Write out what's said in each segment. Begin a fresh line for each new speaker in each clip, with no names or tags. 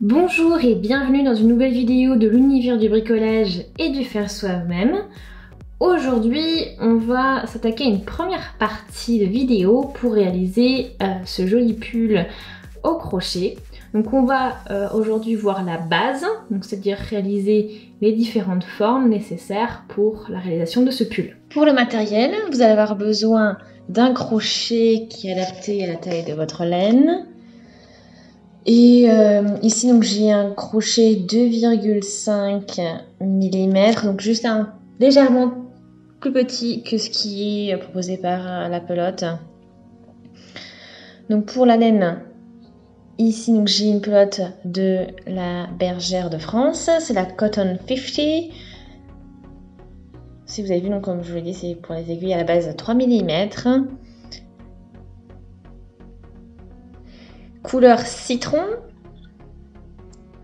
Bonjour et bienvenue dans une nouvelle vidéo de l'univers du bricolage et du faire soi-même. Aujourd'hui, on va s'attaquer à une première partie de vidéo pour réaliser ce joli pull au crochet. Donc on va aujourd'hui voir la base, c'est-à-dire réaliser les différentes formes nécessaires pour la réalisation de ce pull. Pour le matériel, vous allez avoir besoin d'un crochet qui est adapté à la taille de votre laine. Et ici donc j'ai un crochet 2,5 mm, donc juste un légèrement plus petit que ce qui est proposé par la pelote. Donc pour la laine, ici donc j'ai une pelote de la Bergère de France, c'est la Cotton 50. Si vous avez vu, donc comme je vous l'ai dit, c'est pour les aiguilles à la base 3 mm. Couleur citron.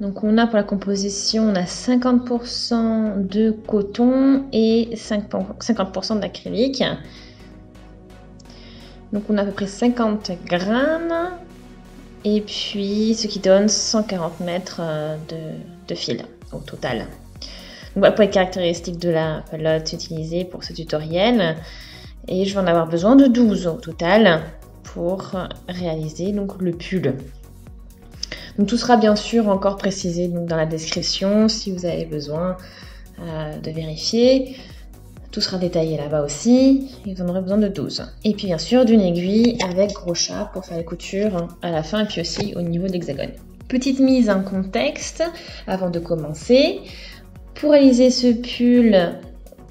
Donc on a pour la composition, on a 50% de coton et 50% d'acrylique. Donc on a à peu près 50 grammes. Et puis ce qui donne 140 mètres de fil au total. Donc voilà pour les caractéristiques de la pelote utilisée pour ce tutoriel. Et je vais en avoir besoin de 12 au total pour réaliser donc le pull. Donc tout sera bien sûr encore précisé donc dans la description si vous avez besoin de vérifier. Tout sera détaillé là-bas aussi. Et vous en aurez besoin de 12. Et puis bien sûr d'une aiguille avec gros chat pour faire les coutures à la fin et puis aussi au niveau de l'hexagone. Petite mise en contexte avant de commencer. Pour réaliser ce pull,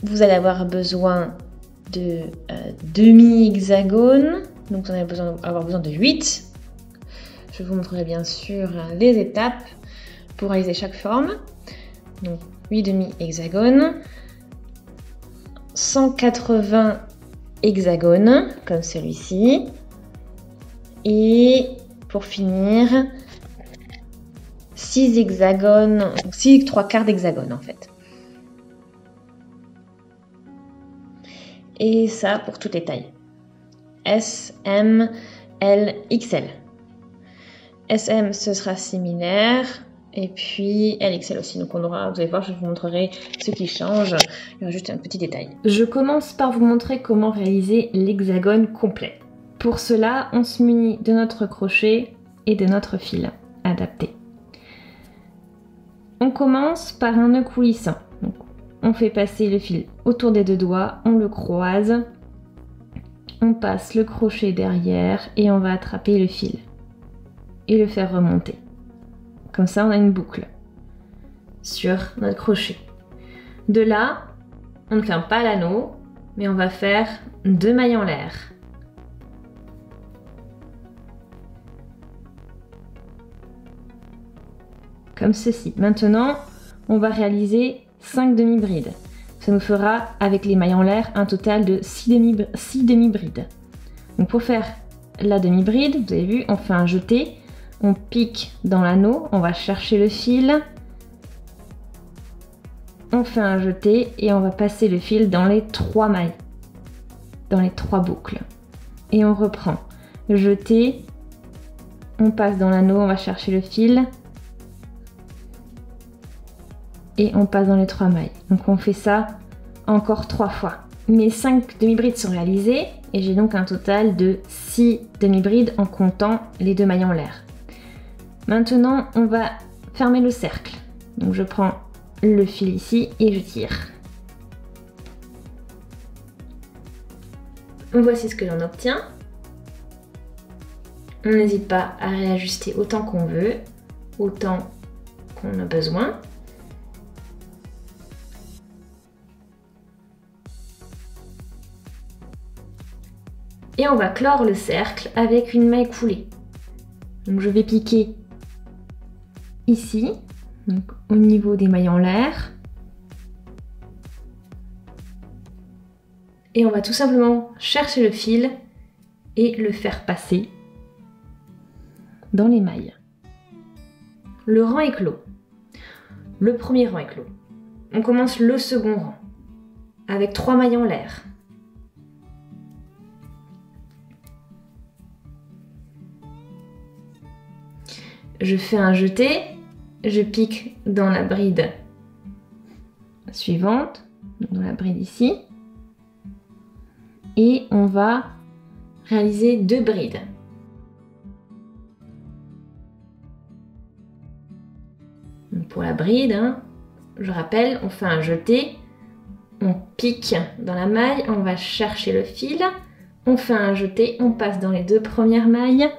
vous allez avoir besoin de demi-hexagones. Donc vous allez avoir besoin de 8. Je vous montrerai bien sûr les étapes pour réaliser chaque forme. Donc 8 demi-hexagones, 180 hexagones comme celui-ci. Et pour finir, 6 hexagones, 6 3/4 d'hexagone en fait. Et ça pour toutes les tailles. S, M, L, XL. SM ce sera similaire et puis LXL aussi, donc on aura, vous allez voir, je vous montrerai ce qui change, il y aura juste un petit détail. Je commence par vous montrer comment réaliser l'hexagone complet. Pour cela, on se munit de notre crochet et de notre fil adapté. On commence par un nœud coulissant, donc on fait passer le fil autour des deux doigts, on le croise, on passe le crochet derrière et on va attraper le fil et le faire remonter. Comme ça, on a une boucle sur notre crochet. De là, on ne ferme pas l'anneau, mais on va faire 2 mailles en l'air. Comme ceci. Maintenant, on va réaliser 5 demi-brides. Ça nous fera, avec les mailles en l'air, un total de 6 demi-brides. Donc pour faire la demi-bride, vous avez vu, on fait un jeté. On pique dans l'anneau, on va chercher le fil, on fait un jeté et on va passer le fil dans les 3 mailles, dans les 3 boucles. Et on reprend. Jeté, on passe dans l'anneau, on va chercher le fil et on passe dans les 3 mailles. Donc on fait ça encore 3 fois. Mes 5 demi-brides sont réalisées et j'ai donc un total de 6 demi-brides en comptant les 2 mailles en l'air. Maintenant, on va fermer le cercle. Donc je prends le fil ici et je tire. Voici ce que l'on obtient. On n'hésite pas à réajuster autant qu'on veut, autant qu'on a besoin. Et on va clore le cercle avec une maille coulée. Donc je vais piquer ici, donc au niveau des mailles en l'air. Et on va tout simplement chercher le fil et le faire passer dans les mailles. Le rang est clos. Le premier rang est clos. On commence le second rang avec 3 mailles en l'air. Je fais un jeté
je pique dans la bride suivante, dans la bride ici, et on va réaliser 2 brides. Donc pour la bride, hein, je rappelle, on fait un jeté, on pique dans la maille, on va chercher le fil, on fait un jeté, on passe dans les 2 premières mailles,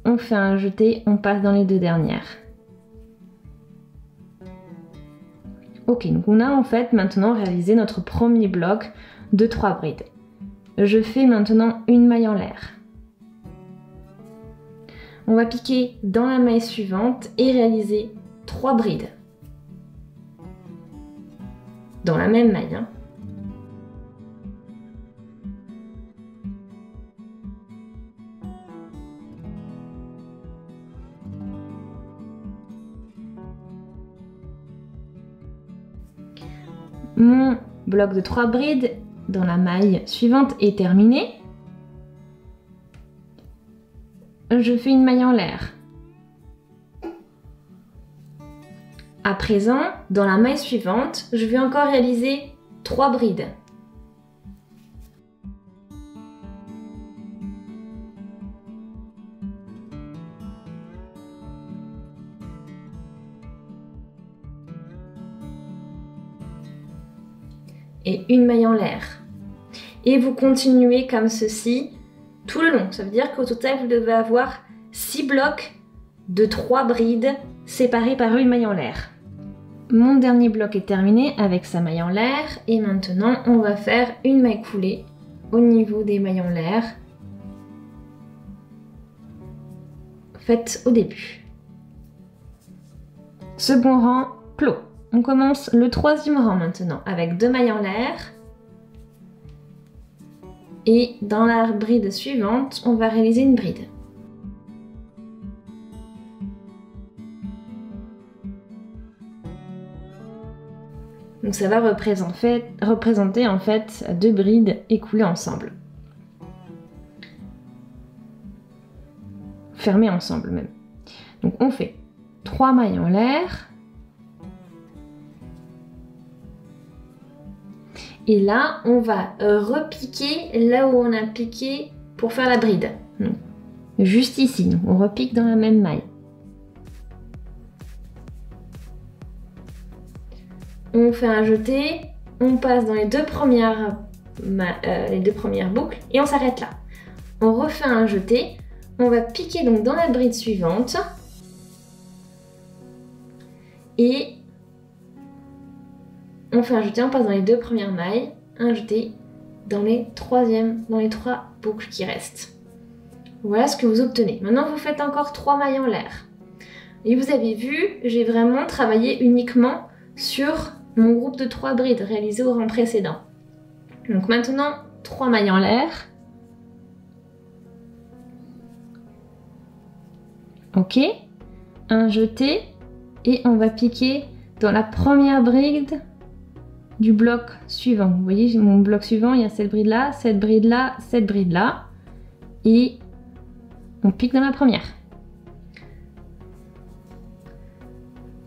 on fait un jeté, on passe dans les 2 dernières. Ok, donc on a en fait maintenant réalisé notre premier bloc de 3 brides. Je fais maintenant une maille en l'air. On va piquer dans la maille suivante et réaliser 3 brides. Dans la même maille. Hein. Mon bloc de 3 brides dans la maille suivante est terminé. Je fais une maille en l'air. À présent, dans la maille suivante, je vais encore réaliser 3 brides. Et une maille en l'air. Et vous continuez comme ceci tout le long. Ça veut dire qu'au total, vous devez avoir 6 blocs de 3 brides séparés par une maille en l'air. Mon dernier bloc est terminé avec sa maille en l'air et maintenant on va faire une maille coulée au niveau des mailles en l'air faites au début. Second rang clos. On commence le 3e rang maintenant avec 2 mailles en l'air. Et dans la bride suivante, on va réaliser une bride. Donc ça va représenter en fait 2 brides écoulées ensemble. Fermées ensemble même. Donc on fait 3 mailles en l'air. Et là, on va repiquer là où on a piqué pour faire la bride. Donc, juste ici, donc on repique dans la même maille. On fait un jeté, on passe dans les deux premières boucles et on s'arrête là. On refait un jeté, on va piquer donc dans la bride suivante et on fait un jeté, on passe dans les 2 premières mailles, un jeté dans les 3 boucles qui restent. Voilà ce que vous obtenez. Maintenant, vous faites encore 3 mailles en l'air. Et vous avez vu, j'ai vraiment travaillé uniquement sur mon groupe de 3 brides réalisé au rang précédent. Donc maintenant, 3 mailles en l'air. Ok, un jeté et on va piquer dans la première bride du bloc suivant. Vous voyez, mon bloc suivant, il y a cette bride là, cette bride là, cette bride là. Et on pique dans la première.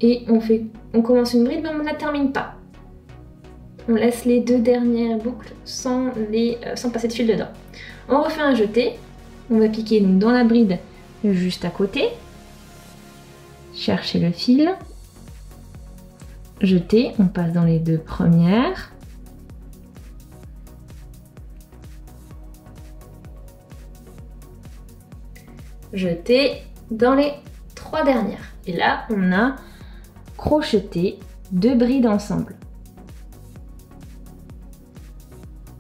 Et on commence une bride, mais on ne la termine pas. On laisse les 2 dernières boucles sans passer de fil dedans. On refait un jeté. On va piquer donc dans la bride juste à côté. Chercher le fil. Jeter, on passe dans les 2 premières. Jeter dans les 3 dernières. Et là, on a crocheté 2 brides ensemble.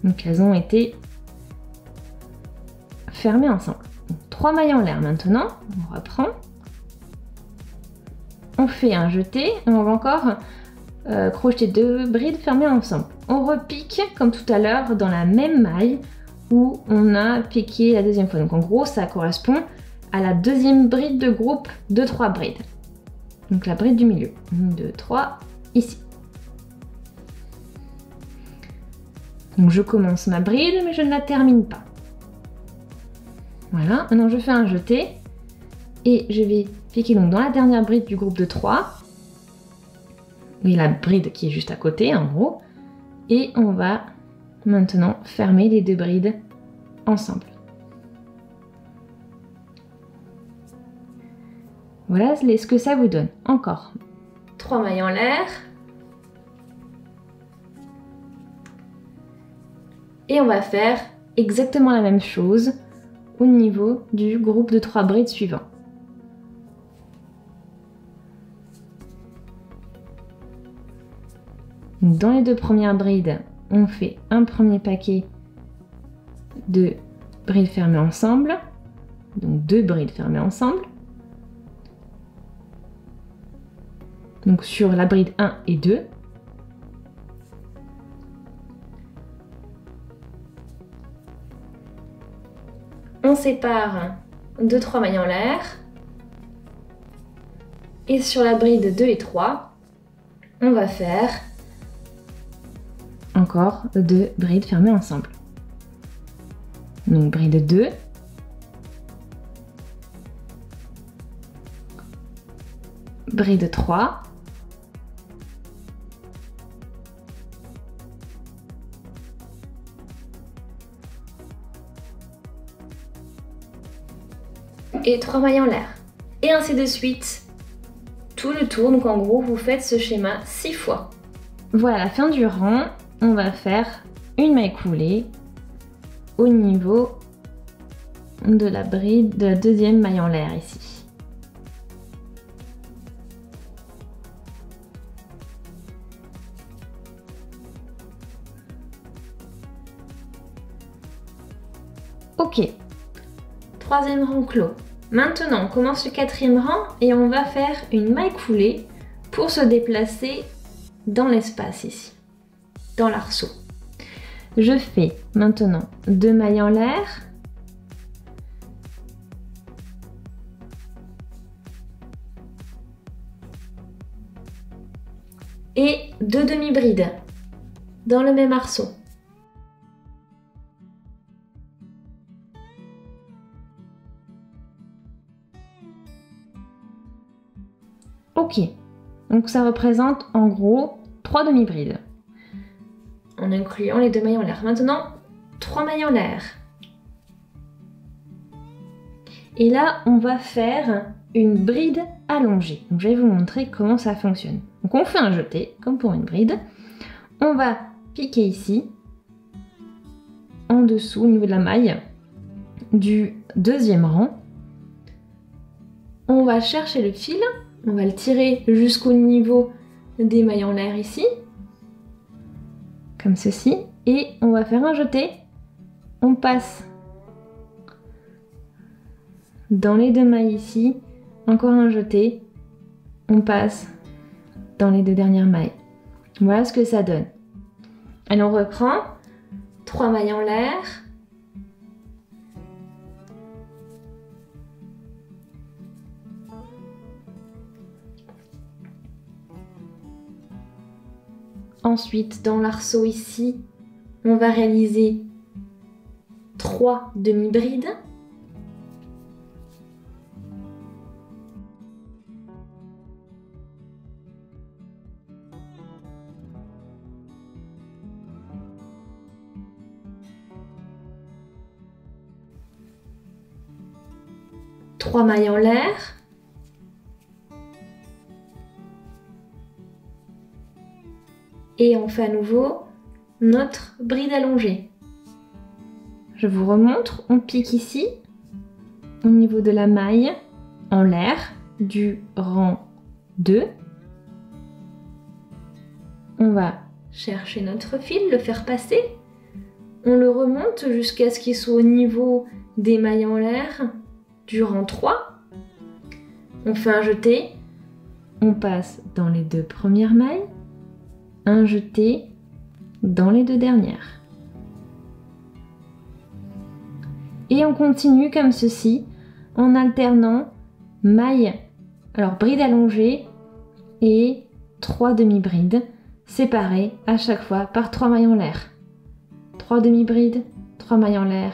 Donc elles ont été fermées ensemble. Donc, 3 mailles en l'air maintenant, on reprend. On fait un jeté et on va encore crocheter 2 brides fermées ensemble. On repique comme tout à l'heure dans la même maille où on a piqué la deuxième fois. Donc en gros ça correspond à la deuxième bride de groupe de 3 brides. Donc la bride du milieu. 1, 2, 3, ici. Donc je commence ma bride mais je ne la termine pas. Voilà, maintenant je fais un jeté et je vais piquer donc dans la dernière bride du groupe de 3. Oui, la bride qui est juste à côté en gros. Et on va maintenant fermer les 2 brides ensemble. Voilà ce que ça vous donne. Encore 3 mailles en l'air. Et on va faire exactement la même chose au niveau du groupe de 3 brides suivant. Dans les 2 premières brides, on fait un premier paquet de brides fermées ensemble. Donc 2 brides fermées ensemble. Donc sur la bride 1 et 2. On sépare 2-3 mailles en l'air. Et sur la bride 2 et 3, on va faire encore 2 brides fermées ensemble. Donc bride 2. Bride 3. Et 3 mailles en l'air. Et ainsi de suite, tout le tour. Donc en gros, vous faites ce schéma 6 fois. Voilà, à la fin du rang, on va faire une maille coulée au niveau de la bride de la 2e maille en l'air ici. Ok, 3e rang clos. Maintenant, on commence le 4e rang et on va faire une maille coulée pour se déplacer dans l'espace ici, dans l'arceau. Je fais maintenant 2 mailles en l'air. Et 2 demi-brides dans le même arceau. Ok, donc ça représente en gros 3 demi-brides. En incluant les 2 mailles en l'air. Maintenant, 3 mailles en l'air. Et là, on va faire une bride allongée. Donc, je vais vous montrer comment ça fonctionne. Donc on fait un jeté, comme pour une bride. On va piquer ici, en dessous, au niveau de la maille, du 2e rang. On va chercher le fil. On va le tirer jusqu'au niveau des mailles en l'air ici, comme ceci, et on va faire un jeté. On passe dans les 2 mailles ici, encore un jeté, on passe dans les 2 dernières mailles. Voilà ce que ça donne. Allez, on reprend. 3 mailles en l'air. Ensuite, dans l'arceau ici, on va réaliser 3 demi-brides. Trois mailles en l'air. Et on fait à nouveau notre bride allongée. Je vous remontre, on pique ici, au niveau de la maille, en l'air, du rang 2. On va chercher notre fil, le faire passer. On le remonte jusqu'à ce qu'il soit au niveau des mailles en l'air, du rang 3. On fait un jeté. On passe dans les 2 premières mailles. Un jeté dans les 2 dernières. Et on continue comme ceci, en alternant mailles, alors bride allongée et 3 demi-brides, séparées à chaque fois par 3 mailles en l'air. 3 demi-brides, 3 mailles en l'air,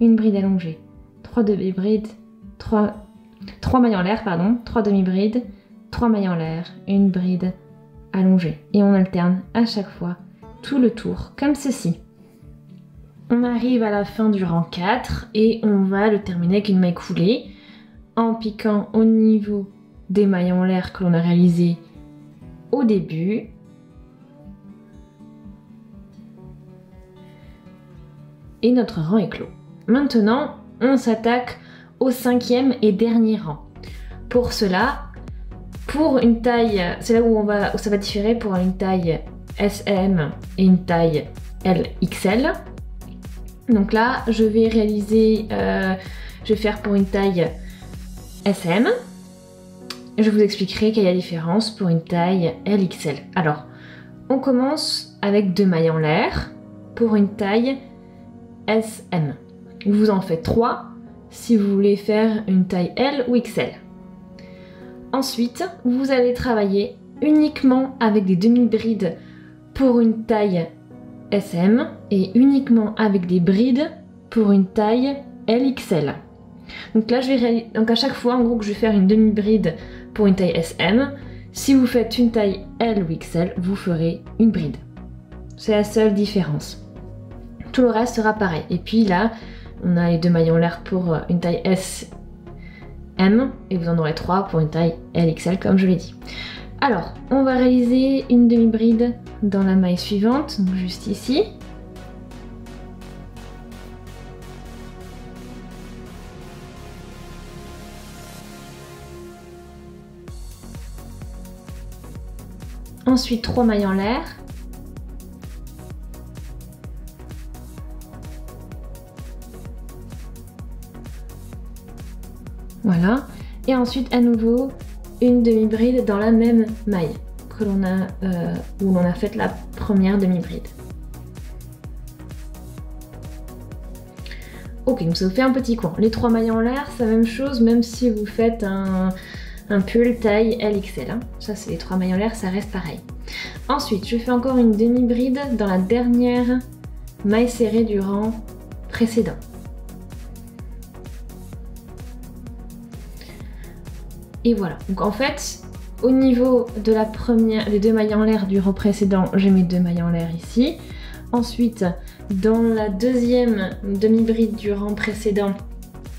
une bride allongée. 3 demi-brides, 3 3 mailles en l'air, pardon, 3 demi-brides, 3 mailles en l'air, une bride allongée. Et on alterne à chaque fois tout le tour, comme ceci. On arrive à la fin du rang 4 et on va le terminer avec une maille coulée en piquant au niveau des mailles en l'air que l'on a réalisées au début. Et notre rang est clos. Maintenant, on s'attaque au 5e et dernier rang. Pour cela, pour une taille, c'est là où ça va différer pour une taille SM et une taille LXL. Donc là, je vais réaliser, je vais faire pour une taille SM. Je vous expliquerai quelle est la différence pour une taille LXL. Alors, on commence avec 2 mailles en l'air pour une taille SM. Vous en faites 3 si vous voulez faire une taille L ou XL. Ensuite, vous allez travailler uniquement avec des demi-brides pour une taille SM et uniquement avec des brides pour une taille LXL. Donc là, donc à chaque fois, en gros, que je vais faire une demi-bride pour une taille SM, si vous faites une taille L ou XL, vous ferez une bride. C'est la seule différence. Tout le reste sera pareil. Et puis là, on a les 2 mailles en l'air pour une taille SM et vous en aurez 3 pour une taille LXL comme je l'ai dit. Alors, on va réaliser une demi-bride dans la maille suivante, donc juste ici. Ensuite, 3 mailles en l'air. Voilà. Et ensuite, à nouveau, une demi-bride dans la même maille que l'on a, où l'on a fait la première demi-bride. Ok, donc ça vous fait un petit coin. Les 3 mailles en l'air, c'est la même chose, même si vous faites un pull taille LXL. Hein. Ça, c'est les 3 mailles en l'air, ça reste pareil. Ensuite, je fais encore une demi-bride dans la dernière maille serrée du rang précédent. Et voilà. Donc en fait, au niveau de la première, des 2 mailles en l'air du rang précédent, j'ai mes 2 mailles en l'air ici. Ensuite, dans la deuxième demi-bride du rang précédent,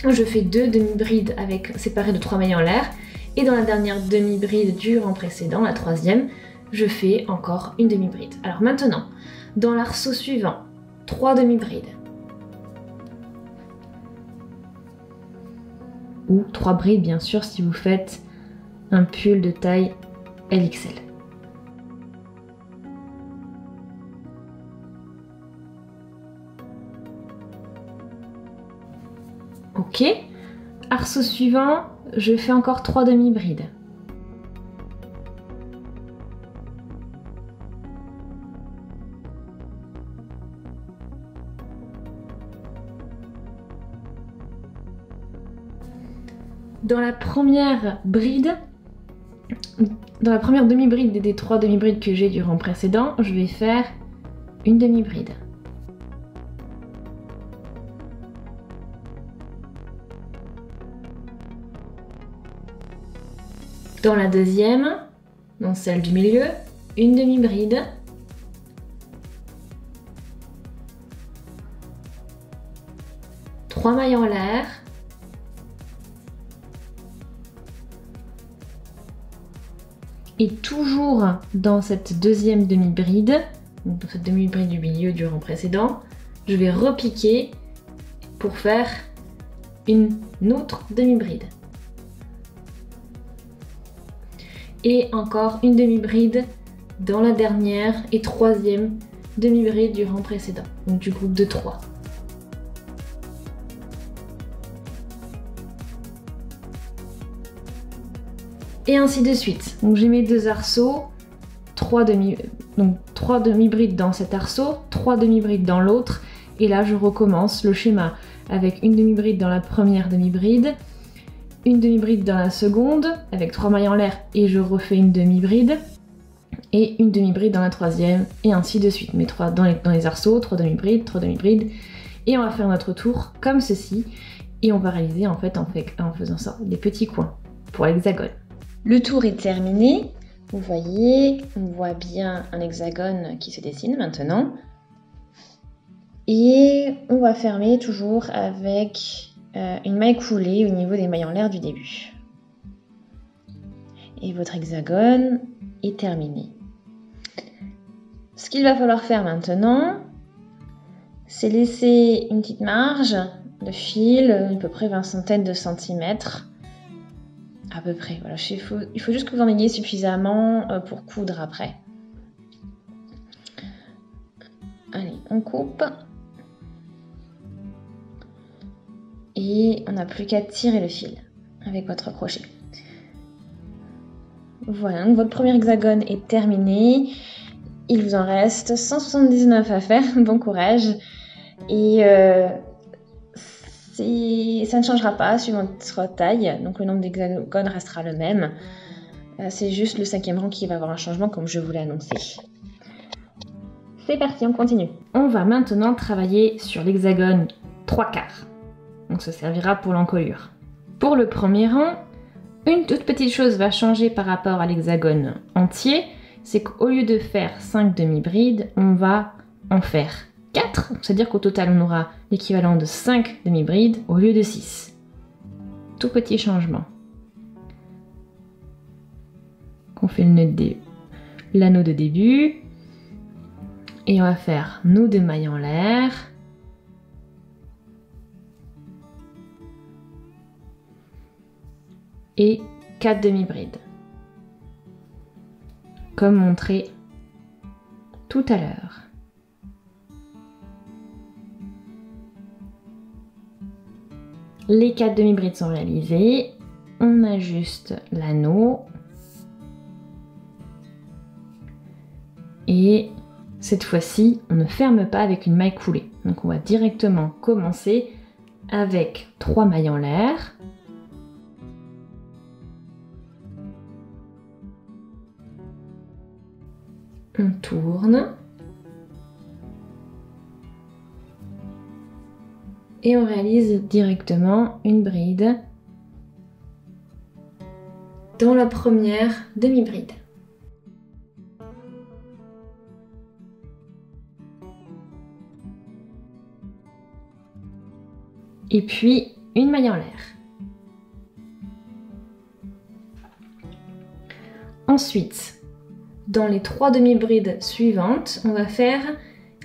je fais 2 demi-brides séparées de 3 mailles en l'air. Et dans la dernière demi-bride du rang précédent, la troisième, je fais encore une demi-bride. Alors maintenant, dans l'arceau suivant, 3 demi-brides. Ou 3 brides bien sûr si vous faites un pull de taille LXL. Ok, arceau suivant, je fais encore 3 demi-brides. Dans la première bride, dans la première demi-bride des 3 demi-brides que j'ai du rang précédent, je vais faire une demi-bride. Dans la deuxième, dans celle du milieu, une demi-bride. Trois mailles en l'air. Et toujours dans cette deuxième demi-bride, donc dans cette demi-bride du milieu du rang précédent, je vais repiquer pour faire une autre demi-bride. Et encore une demi-bride dans la dernière et troisième demi-bride du rang précédent, donc du groupe de 3. Et ainsi de suite. Donc j'ai mes 2 arceaux, 3 demi-brides dans cet arceau, 3 demi-brides dans l'autre, et là je recommence le schéma avec une demi-bride dans la première demi-bride, une demi-bride dans la seconde, avec 3 mailles en l'air, et je refais une demi-bride, et une demi-bride dans la troisième, et ainsi de suite. Mes 3 dans les arceaux, 3 demi-brides, 3 demi-brides, et on va faire notre tour comme ceci. Et on va réaliser en fait en faisant ça des petits coins pour l'hexagone.
Le tour est terminé. Vous voyez, on voit bien un hexagone qui se dessine maintenant. Et on va fermer toujours avec une maille coulée au niveau des mailles en l'air du début. Et votre hexagone est terminé. Ce qu'il va falloir faire maintenant, c'est laisser une petite marge de fil, à peu près 20 centaines de centimètres. À peu près, voilà. Il faut juste que vous en ayez suffisamment pour coudre après. Allez, on coupe. Et on n'a plus qu'à tirer le fil avec votre crochet. Voilà, donc votre premier hexagone est terminé. Il vous en reste 179 à faire, bon courage. Et ça ne changera pas suivant votre taille, donc le nombre d'hexagones restera le même. C'est juste le 5e rang qui va avoir un changement comme je vous l'ai annoncé. C'est parti, on continue.
On va maintenant travailler sur l'hexagone 3/4. Donc ça servira pour l'encolure. Pour le premier rang, une toute petite chose va changer par rapport à l'hexagone entier, c'est qu'au lieu de faire 5 demi-brides, on va en faire 4, c'est-à-dire qu'au total on aura l'équivalent de 5 demi-brides au lieu de 6. Tout petit changement. On fait l'anneau de début, et on va faire nos 2 mailles en l'air, et 4 demi-brides, comme montré tout à l'heure. Les 4 demi-brides sont réalisées, on ajuste l'anneau et cette fois-ci on ne ferme pas avec une maille coulée, donc on va directement commencer avec 3 mailles en l'air. On tourne et on réalise directement une bride dans la première demi-bride. Et puis une maille en l'air. Ensuite, dans les 3 demi-brides suivantes, on va faire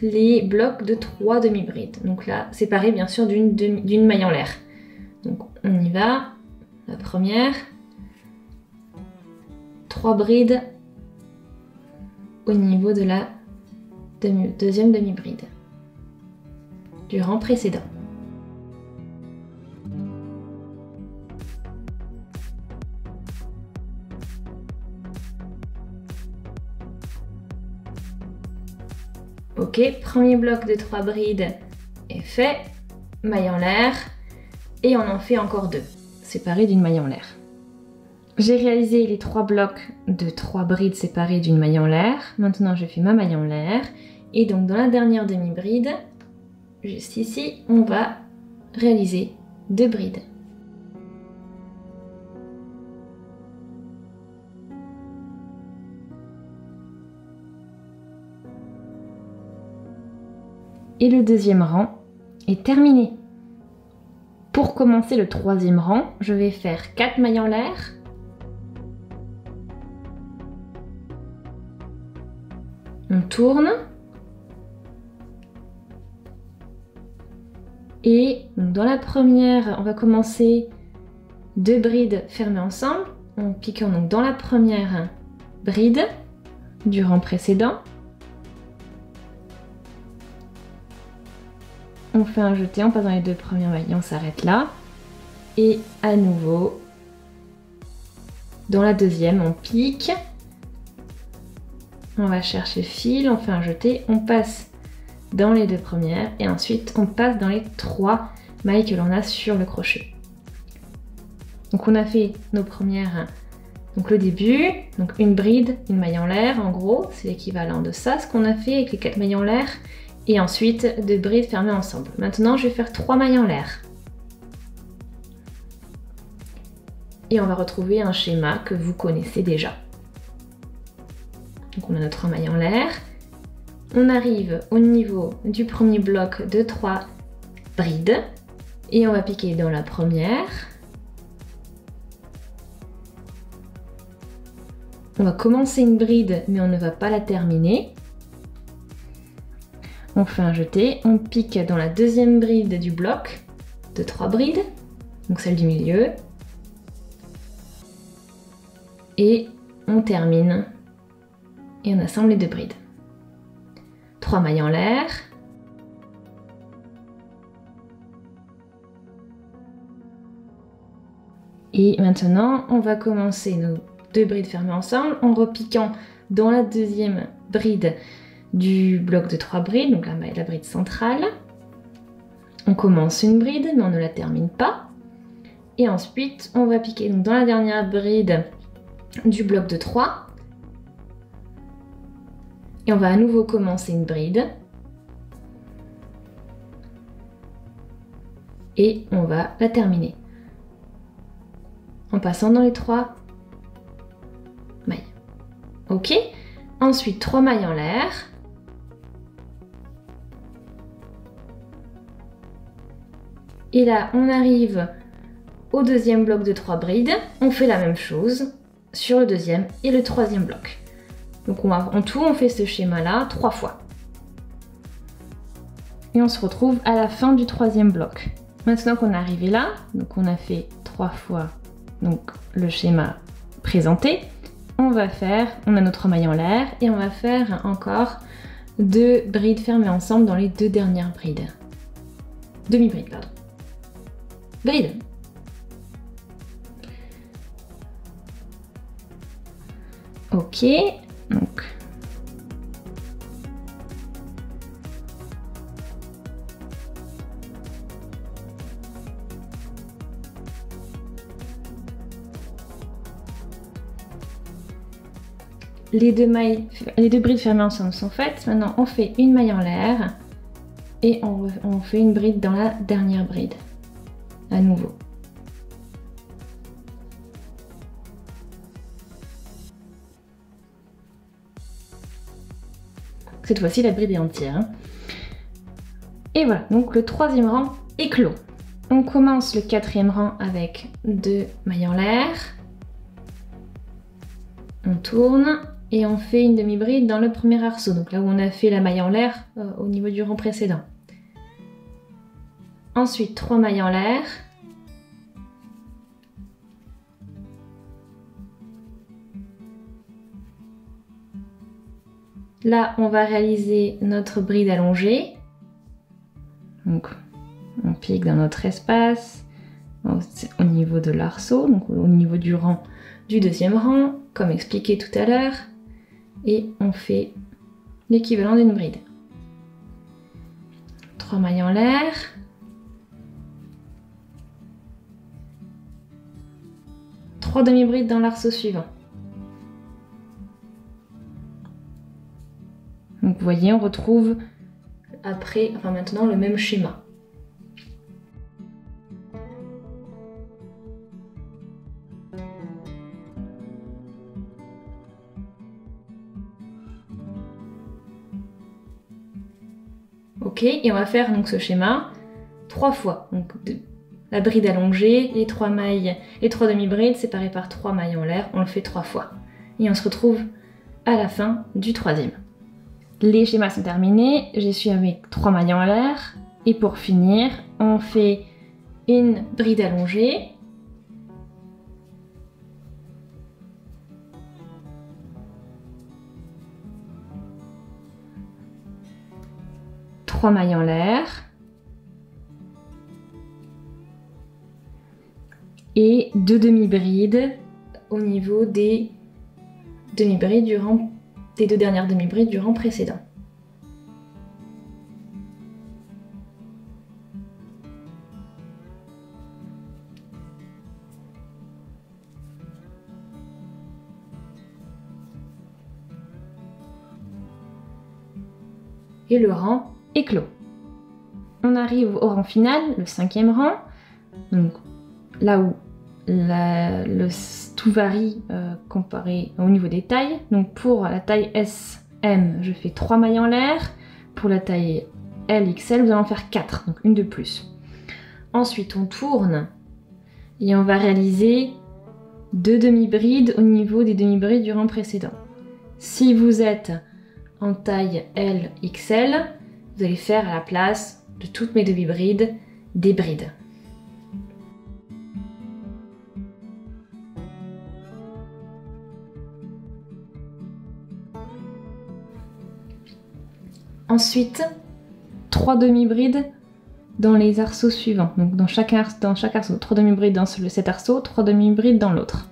les blocs de 3 demi-brides. Donc là, séparés bien sûr d'une maille en l'air. Donc on y va. La première, 3 brides au niveau de la deuxième demi-bride du rang précédent. Ok, premier bloc de 3 brides est fait, maille en l'air, et on en fait encore 2, séparés d'une maille en l'air. J'ai réalisé les 3 blocs de 3 brides séparés d'une maille en l'air, maintenant je fais ma maille en l'air, et donc dans la dernière demi-bride, juste ici, on va réaliser 2 brides. Et le deuxième rang est terminé. Pour commencer le troisième rang, je vais faire 4 mailles en l'air. On tourne. Et dans la première, on va commencer 2 brides fermées ensemble, en piquant donc dans la première bride du rang précédent. On fait un jeté, on passe dans les 2 premières mailles, on s'arrête là. Et à nouveau, dans la deuxième, on pique. On va chercher le fil, on fait un jeté, on passe dans les 2 premières et ensuite on passe dans les 3 mailles que l'on a sur le crochet. Donc on a fait nos premières, donc le début, donc une bride, une maille en l'air, en gros, c'est l'équivalent de ça, ce qu'on a fait avec les 4 mailles en l'air. Et ensuite 2 brides fermées ensemble. Maintenant je vais faire 3 mailles en l'air. Et on va retrouver un schéma que vous connaissez déjà. Donc on a notre 3 mailles en l'air. On arrive au niveau du premier bloc de 3 brides. Et on va piquer dans la première. On va commencer une bride, mais on ne va pas la terminer. On fait un jeté, on pique dans la deuxième bride du bloc de 3 brides, donc celle du milieu. Et on termine et on assemble les 2 brides. 3 mailles en l'air. Et maintenant, on va commencer nos 2 brides fermées ensemble en repiquant dans la deuxième bride du bloc de 3 brides, donc la bride centrale. On commence une bride, mais on ne la termine pas. Et ensuite, on va piquer donc dans la dernière bride du bloc de 3. Et on va à nouveau commencer une bride. Et on va la terminer en passant dans les 3 mailles. Ok. Ensuite, 3 mailles en l'air. Et là, on arrive au deuxième bloc de 3 brides. On fait la même chose sur le deuxième et le troisième bloc. Donc en tout, on fait ce schéma-là 3 fois. Et on se retrouve à la fin du troisième bloc. Maintenant qu'on est arrivé là, donc on a fait 3 fois donc, le schéma présenté, on a nos 3 mailles en l'air et on va faire encore 2 brides fermées ensemble dans les 2 dernières brides. Demi-bride, pardon. Bride. Ok, donc les 2 brides fermées ensemble sont faites. Maintenant, on fait une maille en l'air et on fait une bride dans la dernière bride. À nouveau. Cette fois-ci, la bride est entière. Hein. Et voilà, donc le troisième rang est clos. On commence le quatrième rang avec 2 mailles en l'air. On tourne et on fait une demi-bride dans le premier arceau, donc là où on a fait la maille en l'air au niveau du rang précédent. Ensuite, 3 mailles en l'air. Là, on va réaliser notre bride allongée. Donc, on pique dans notre espace au niveau de l'arceau, donc au niveau du rang du deuxième rang, comme expliqué tout à l'heure. Et on fait l'équivalent d'une bride. 3 mailles en l'air. Trois demi-brides dans l'arceau suivant. Donc vous voyez, on retrouve maintenant le même schéma. Ok, et on va faire donc ce schéma 3 fois. Donc la bride allongée, les 3 mailles, les 3 demi-brides séparées par 3 mailles en l'air, on le fait 3 fois. Et on se retrouve à la fin du troisième. Les schémas sont terminés, je suis avec 3 mailles en l'air. Et pour finir, on fait une bride allongée. Trois mailles en l'air. Et 2 demi-brides au niveau des demi-brides des 2 dernières demi-brides du rang précédent. Et le rang est clos. On arrive au rang final, le 5e rang, donc là où tout varie comparé au niveau des tailles. Donc pour la taille S, M, je fais 3 mailles en l'air. Pour la taille L, XL, vous allez en faire 4, donc une de plus. Ensuite, on tourne et on va réaliser 2 demi-brides au niveau des demi-brides du rang précédent. Si vous êtes en taille L, XL, vous allez faire à la place de toutes mes demi-brides des brides. Ensuite, 3 demi-brides dans les arceaux suivants. Donc dans chaque arceau, 3 demi-brides dans cet arceau, 3 demi-brides dans l'autre.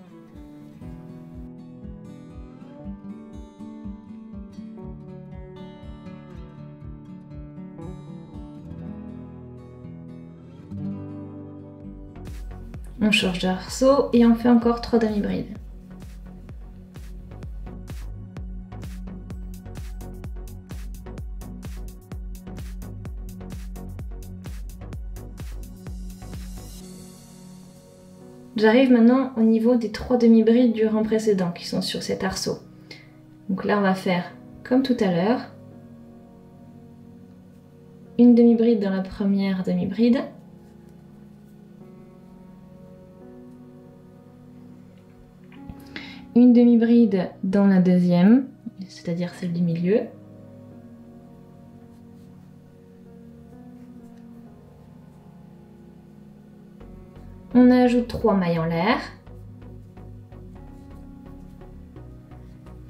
On change d'arceau et on fait encore 3 demi-brides. J'arrive maintenant au niveau des 3 demi-brides du rang précédent qui sont sur cet arceau. Donc là on va faire comme tout à l'heure. Une demi-bride dans la première demi-bride. Une demi-bride dans la deuxième, c'est-à-dire celle du milieu. On ajoute 3 mailles en l'air.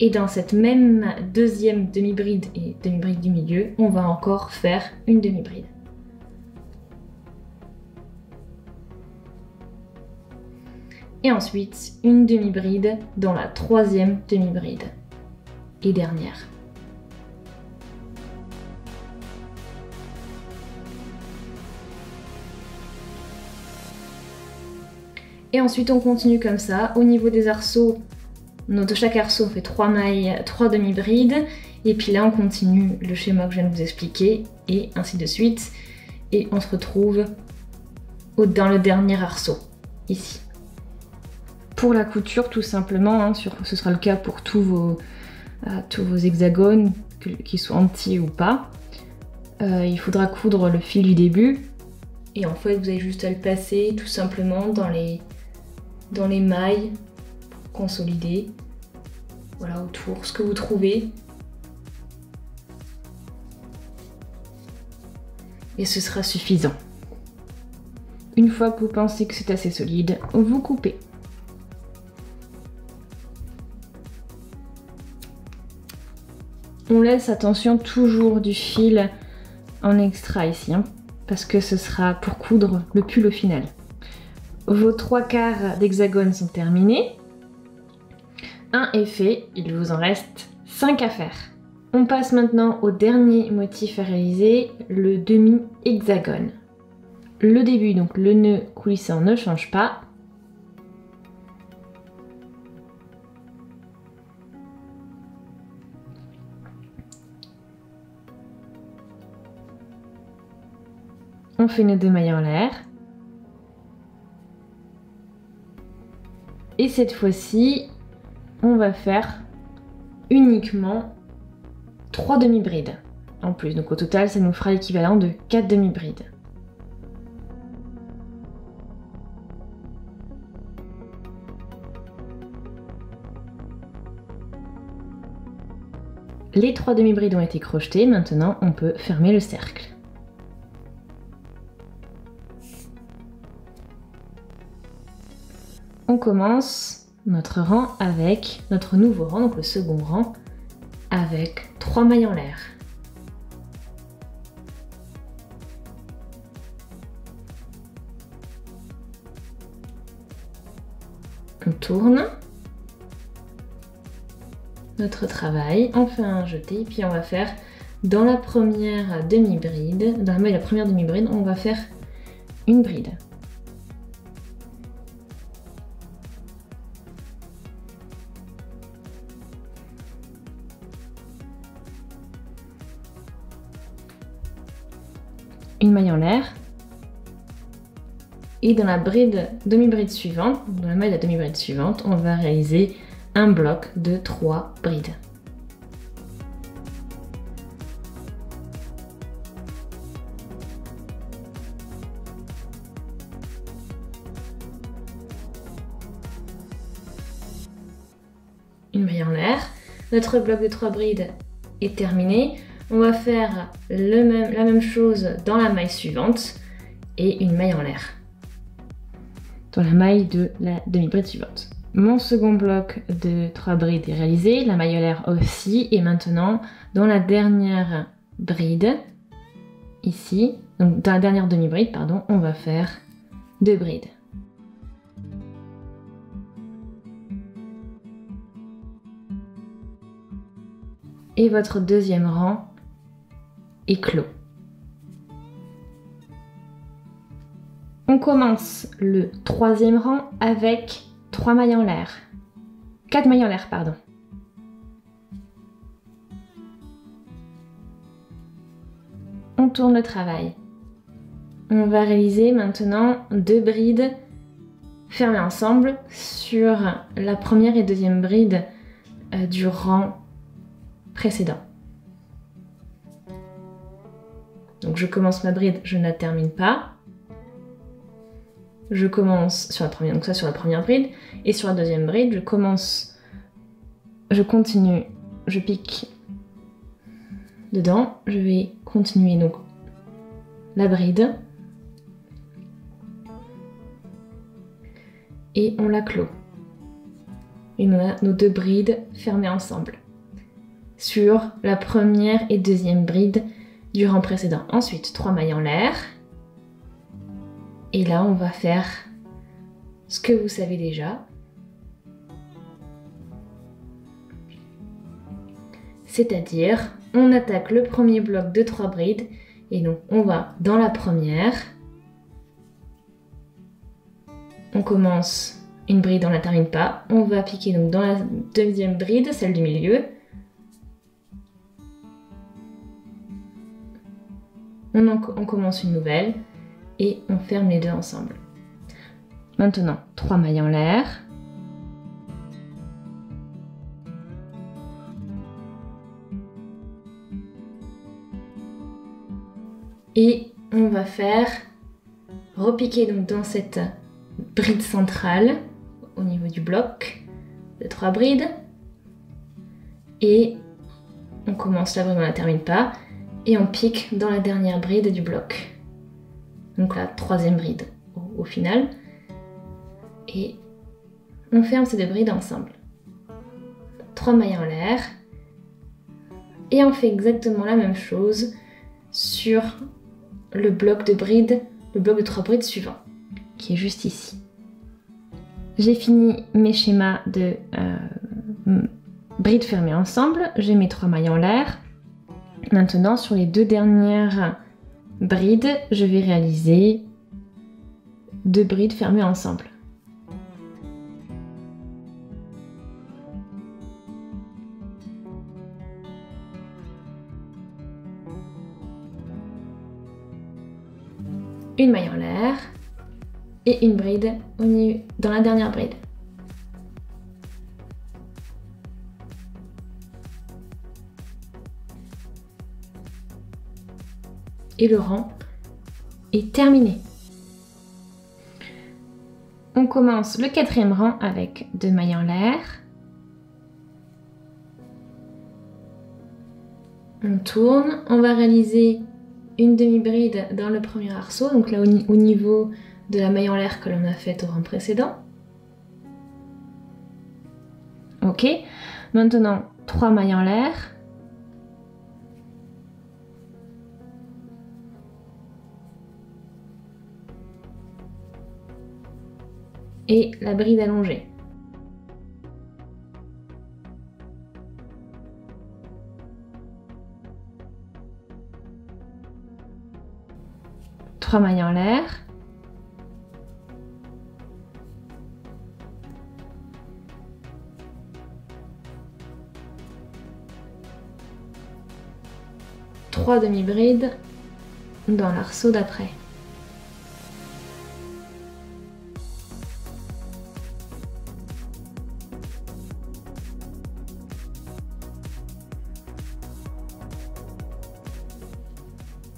Et dans cette même deuxième demi-bride et demi-bride du milieu, on va encore faire une demi-bride. Et ensuite, une demi-bride dans la troisième demi-bride et dernière. Et ensuite on continue comme ça. Au niveau des arceaux, de chaque arceau on fait 3 mailles, 3 demi-brides. Et puis là on continue le schéma que je viens de vous expliquer et ainsi de suite. Et on se retrouve dans le dernier arceau, ici. Pour la couture tout simplement, hein, ce sera le cas pour tous vos hexagones, qu'ils soient entiers ou pas. Il faudra coudre le fil du début. Et en fait vous avez juste à le passer tout simplement dans les mailles pour consolider, voilà, autour, ce que vous trouvez. Et ce sera suffisant. Une fois que vous pensez que c'est assez solide, vous coupez. On laisse, attention, toujours du fil en extra ici, hein, parce que ce sera pour coudre le pull au final. Vos 3/4 d'hexagone sont terminés. Un est fait, il vous en reste 5 à faire. On passe maintenant au dernier motif à réaliser, le demi-hexagone. Le début, donc le nœud coulissant, ne change pas. On fait nos 2 mailles en l'air. Et cette fois-ci, on va faire uniquement 3 demi-brides en plus. Donc au total, ça nous fera l'équivalent de 4 demi-brides. Les 3 demi-brides ont été crochetées, maintenant on peut fermer le cercle. On commence notre rang avec notre nouveau rang, donc le second rang, avec 3 mailles en l'air. On tourne notre travail, on fait un jeté, puis on va faire dans la première demi-bride, dans la première demi-bride, on va faire une bride. Une maille en l'air, Et dans la demi-bride suivante, dans la maille de la demi-bride suivante, on va réaliser un bloc de 3 brides. Une maille en l'air. Notre bloc de 3 brides est terminé. On va faire la même chose dans la maille suivante et une maille en l'air dans la maille de la demi-bride suivante. Mon second bloc de 3 brides est réalisé, la maille en l'air aussi, et maintenant dans la dernière bride, ici, donc dans la dernière demi-bride, pardon, on va faire 2 brides. Et votre deuxième rang est clos. On commence le troisième rang avec 3 mailles en l'air. 4 mailles en l'air, pardon. On tourne le travail. On va réaliser maintenant 2 brides fermées ensemble sur la première et deuxième bride du rang précédent. Donc je commence ma bride, je ne la termine pas. Je commence sur la première, donc ça sur la première bride, et sur la deuxième bride, je continue, je pique dedans, je vais continuer donc la bride et on la clôt. Et on a nos 2 brides fermées ensemble sur la première et deuxième bride du rang précédent. Ensuite, 3 mailles en l'air. Et là, on va faire ce que vous savez déjà. C'est-à-dire, on attaque le premier bloc de 3 brides. Et donc, on va dans la première. On commence une bride, on ne la termine pas. On va piquer donc dans la deuxième bride, celle du milieu. On commence une nouvelle et on ferme les 2 ensemble. Maintenant, 3 mailles en l'air. Et on va faire repiquer donc dans cette bride centrale au niveau du bloc de 3 brides. Et on commence la bride, on ne la termine pas. Et on pique dans la dernière bride du bloc. Donc la troisième bride au final. Et on ferme ces 2 brides ensemble. 3 mailles en l'air. Et on fait exactement la même chose sur le bloc de bride, le bloc de 3 brides suivant, qui est juste ici. J'ai fini mes schémas de brides fermées ensemble. J'ai mes 3 mailles en l'air. Maintenant, sur les 2 dernières brides, je vais réaliser 2 brides fermées ensemble. Une maille en l'air et une bride dans la dernière bride. Et le rang est terminé. On commence le 4e rang avec 2 mailles en l'air. On tourne, on va réaliser une demi-bride dans le premier arceau, donc là au niveau de la maille en l'air que l'on a faite au rang précédent. Ok, maintenant 3 mailles en l'air. Et la bride allongée. Trois mailles en l'air. Trois demi-brides dans l'arceau d'après.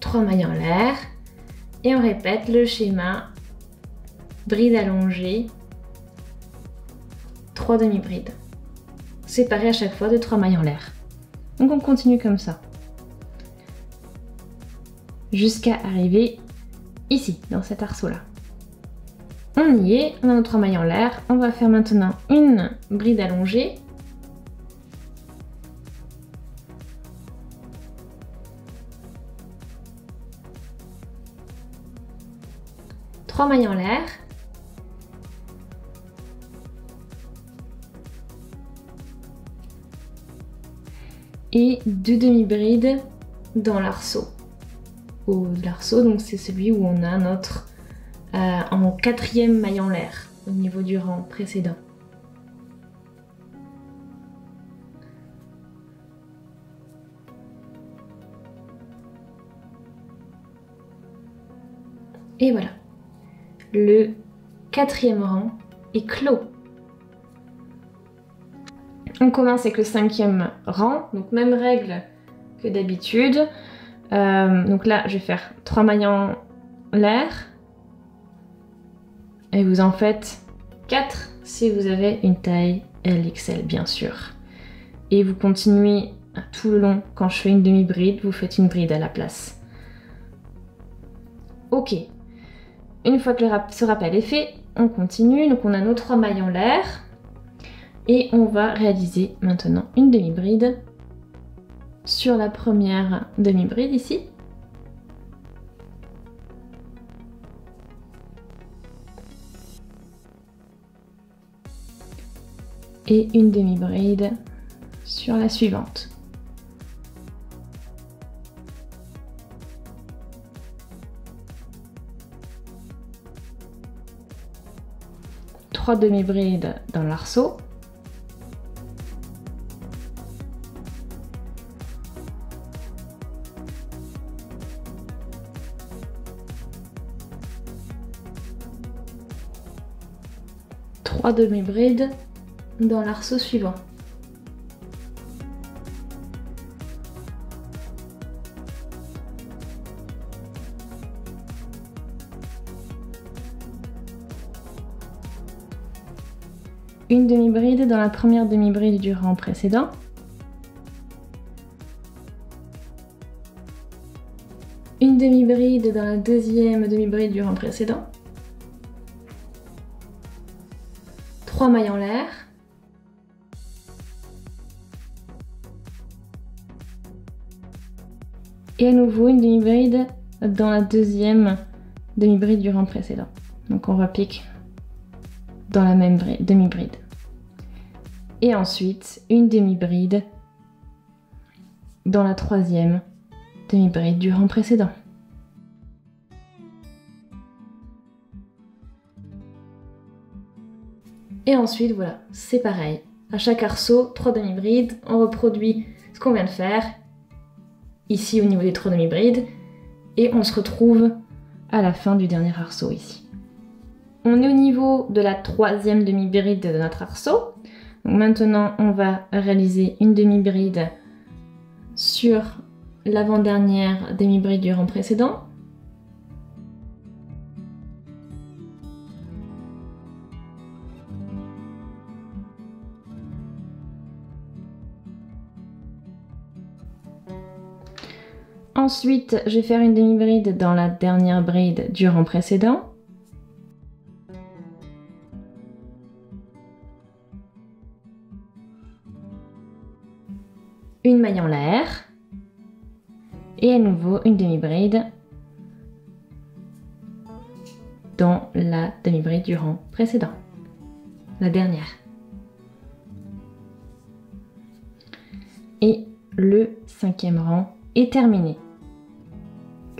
3 mailles en l'air et on répète le schéma bride allongée, 3 demi-brides, séparées à chaque fois de 3 mailles en l'air. Donc on continue comme ça, jusqu'à arriver ici, dans cet arceau-là. On y est, on a nos 3 mailles en l'air, on va faire maintenant une bride allongée. Trois mailles en l'air. Et 2 demi-brides dans l'arceau. L'arceau, donc c'est celui où on a notre en 4e maille en l'air au niveau du rang précédent. Et voilà, le 4e rang est clos. On commence avec le 5e rang, donc même règle que d'habitude. Donc là, je vais faire 3 mailles en l'air. Et vous en faites 4 si vous avez une taille LXL, bien sûr. Et vous continuez tout le long. Quand je fais une demi-bride, vous faites une bride à la place. Ok. Une fois que ce rappel est fait, on continue. Donc on a nos 3 mailles en l'air. Et on va réaliser maintenant une demi-bride sur la première demi-bride ici. Et une demi-bride sur la suivante. Trois demi-brides dans l'arceau. Trois demi-brides dans l'arceau suivant. Une demi-bride dans la première demi-bride du rang précédent. Une demi-bride dans la deuxième demi-bride du rang précédent. 3 mailles en l'air. Et à nouveau une demi-bride dans la deuxième demi-bride du rang précédent. Donc on repique dans la même demi-bride. Et ensuite une demi-bride dans la troisième demi-bride du rang précédent. Et ensuite voilà, c'est pareil. À chaque arceau, 3 demi-brides, on reproduit ce qu'on vient de faire ici au niveau des 3 demi-brides et on se retrouve à la fin du dernier arceau ici. On est au niveau de la troisième demi-bride de notre arceau. Donc maintenant, on va réaliser une demi-bride sur l'avant-dernière demi-bride du rang précédent. Ensuite, je vais faire une demi-bride dans la dernière bride du rang précédent. Une maille en l'air. Et à nouveau une demi-bride dans la demi-bride du rang précédent. La dernière. Et le 5e rang est terminé.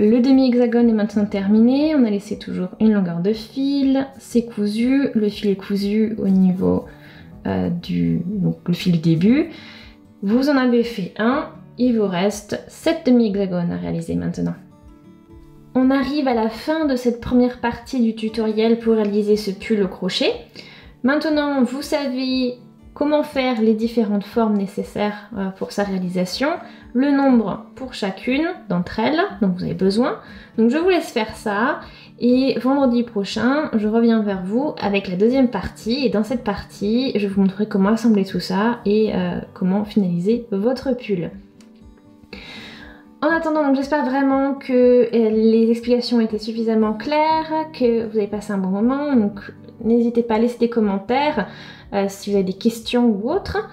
Le demi-hexagone est maintenant terminé, on a laissé toujours une longueur de fil, c'est cousu, le fil est cousu au niveau donc le fil début. Vous en avez fait un, il vous reste 7 demi-hexagones à réaliser maintenant. On arrive à la fin de cette première partie du tutoriel pour réaliser ce pull au crochet. Maintenant, vous savez comment faire les différentes formes nécessaires pour sa réalisation, le nombre pour chacune d'entre elles dont vous avez besoin. Donc je vous laisse faire ça et vendredi prochain je reviens vers vous avec la deuxième partie et dans cette partie je vous montrerai comment assembler tout ça et comment finaliser votre pull. En attendant, j'espère vraiment que les explications étaient suffisamment claires, que vous avez passé un bon moment, donc n'hésitez pas à laisser des commentaires si vous avez des questions ou autres.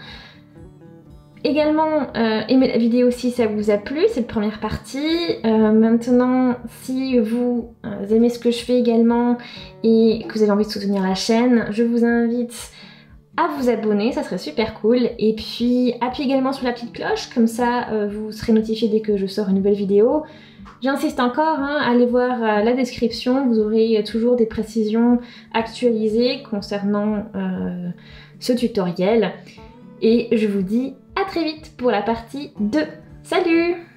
Également, aimez la vidéo si ça vous a plu, cette première partie. Maintenant, si vous aimez ce que je fais également et que vous avez envie de soutenir la chaîne, je vous invite à vous abonner, ça serait super cool. Et puis, appuyez également sur la petite cloche, comme ça vous serez notifié dès que je sors une nouvelle vidéo. J'insiste encore, hein, allez voir la description, vous aurez toujours des précisions actualisées concernant ce tutoriel. Et je vous dis à très vite pour la partie 2. Salut!